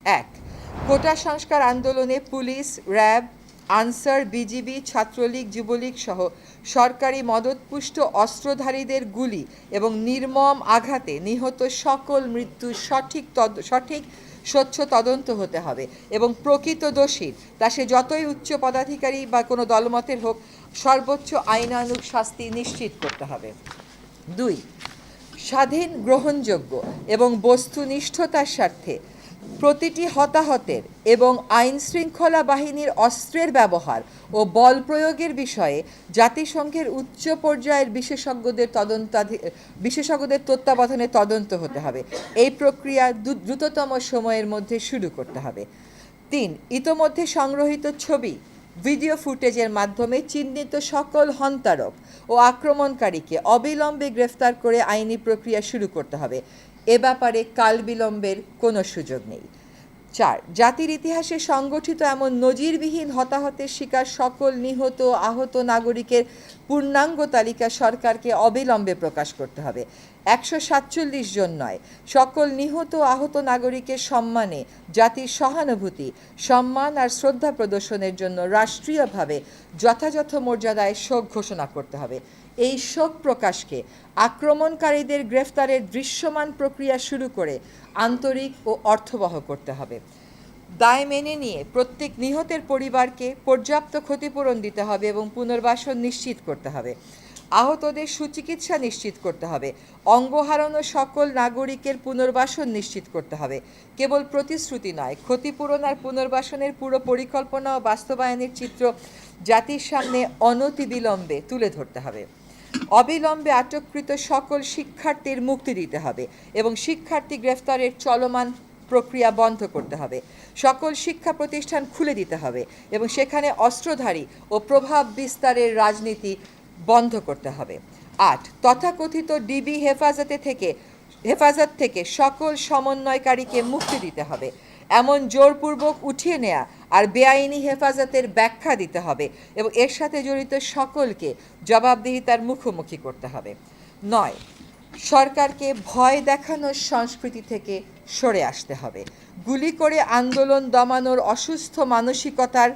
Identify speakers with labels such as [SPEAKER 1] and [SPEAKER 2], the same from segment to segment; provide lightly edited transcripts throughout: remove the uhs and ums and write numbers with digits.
[SPEAKER 1] এক, কোটা সংস্কার আন্দোলনে police, RAB, answer, BGB, Chhatra League, Jubo League সহ সরকারি মদতপুষ্ট অস্ত্রধারীদের গুলি এবং নির্মম আঘাতে নিহত সকল মৃত্যুর সঠিক স্বচ্ছ তদন্ত হতে হবে এবং প্রকৃত দোষীর, তা সে যতই উচ্চ পদাধিকারী বা কোনো দলমতের হোক, সর্বোচ্চ আইনানুগ শাস্তি নিশ্চিত করতে হবে। 2, স্বাধীন, গ্রহণযোগ্য এবং বস্তুনিষ্ঠতার স্বার্থে প্রতিটি হতাহতের এবং আইন শৃঙ্খলা বাহিনীর অস্ত্রের ব্যবহার ও বল প্রয়োগের বিষয়ে জাতিসংঘের উচ্চ পর্যায়ের বিশেষজ্ঞদের তত্ত্বাবধানে তদন্ত হতে হবে। এই প্রক্রিয়া দ্রুততম সময়ের মধ্যে শুরু করতে হবে। 3, ইতোমধ্যে সংগ্রহীত ছবি, ভিডিও ফুটেজের মাধ্যমে চিহ্নিত সকল হন্তারক ও আক্রমণকারীকে অবিলম্বে গ্রেফতার করে আইনি প্রক্রিয়া শুরু করতে হবে। এ ব্যাপারে কালবিলম্বের কোনো সুযোগ নেই। 4, জাতির ইতিহাসে সংগঠিত এমন নজিরবিহীন হতাহতের শিকার সকল নিহত আহত নাগরিকের পূর্ণাঙ্গ তালিকা সরকারকে অবিলম্বে প্রকাশ করতে হবে। 147 জন নয়, সকল নিহত আহত নাগরিকের সম্মানে জাতির সহানুভূতি, সম্মান আর শ্রদ্ধা প্রদর্শনের জন্য রাষ্ট্রীয়ভাবে যথাযথ মর্যাদায় শোক ঘোষণা করতে হবে। এই শোক প্রকাশকে আক্রমণকারীদের গ্রেফতারের দৃশ্যমান প্রক্রিয়া শুরু করে আন্তরিক ও অর্থবহ করতে হবে। দায় মেনে নিয়ে প্রত্যেক নিহতের পরিবারকে পর্যাপ্ত ক্ষতিপূরণ দিতে হবে এবং পুনর্বাসন নিশ্চিত করতে হবে। আহতদের সুচিকিৎসা নিশ্চিত করতে হবে। অঙ্গ হারানো সকল নাগরিকের পুনর্বাসন নিশ্চিত করতে হবে। কেবল প্রতিশ্রুতি নয়, ক্ষতিপূরণ আর পুনর্বাসনের পুরো পরিকল্পনা ও বাস্তবায়নের চিত্র জাতির সামনে অনতিবিলম্বে তুলে ধরতে হবে। অবিলম্বে আটককৃত সকল শিক্ষার্থীর মুক্তি দিতে হবে এবং শিক্ষার্থী গ্রেফতারের চলমান প্রক্রিয়া বন্ধ করতে হবে। সকল শিক্ষা প্রতিষ্ঠান খুলে দিতে হবে এবং সেখানে অস্ত্রধারী ও প্রভাব বিস্তারের রাজনীতি বন্ধ করতে হবে। 8, তথাকথিত ডিবি হেফাজত থেকে সকল সমন্বয়কারীকে মুক্তি দিতে হবে। এমন জোরপূর্বক উঠিয়ে নেয়া আর বেআইনি হেফাজতের ব্যাখ্যা দিতে হবে এবং এর সাথে জড়িত সকলকে জবাবদিহিতার মুখোমুখি করতে হবে। 9, সরকারকে ভয় দেখানোর সংস্কৃতি থেকে সরে আসতে হবে। গুলি করে আন্দোলন দমানোর অসুস্থ মানসিকতার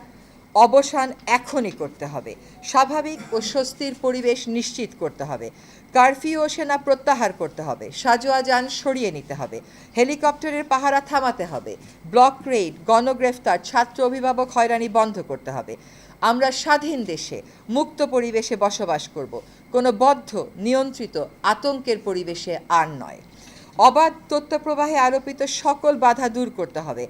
[SPEAKER 1] অবসান এখনই করতে হবে। স্বাভাবিক ও স্বস্তির পরিবেশ নিশ্চিত করতে হবে। কারফিউ ও সেনা প্রত্যাহার করতে হবে। সাজোয়া যান সরিয়ে নিতে হবে। হেলিকপ্টারের পাহারা থামাতে হবে। ব্লক রেইড, গণগ্রেফতার, ছাত্র অভিভাবক হয়রানি বন্ধ করতে হবে। আমরা স্বাধীন দেশে মুক্ত পরিবেশে বসবাস করব, কোনো বদ্ধ নিয়ন্ত্রিত আতঙ্কের পরিবেশে আর নয়। অবাধ তথ্যপ্রবাহে আরোপিত সকল বাধা দূর করতে হবে।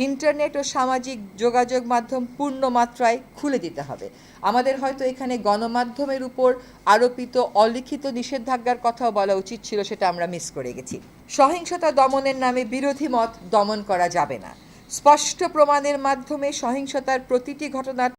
[SPEAKER 1] ইন্টারনেট ও সামাজিক যোগাযোগ মাধ্যম পূর্ণ মাত্রায় খুলে দিতে হবে। আমাদের হয়তো এখানে গণমাধ্যমের উপর আরোপিত অলিখিত নিষেধাজ্ঞার কথাও বলা উচিত ছিল, সেটা আমরা মিস করে গেছি। সহিংসতা দমনের নামে বিরোধী মত দমন করা যাবে না। স্পষ্ট প্রমাণের মাধ্যমে সহিংসতার প্রতিটি ঘটনার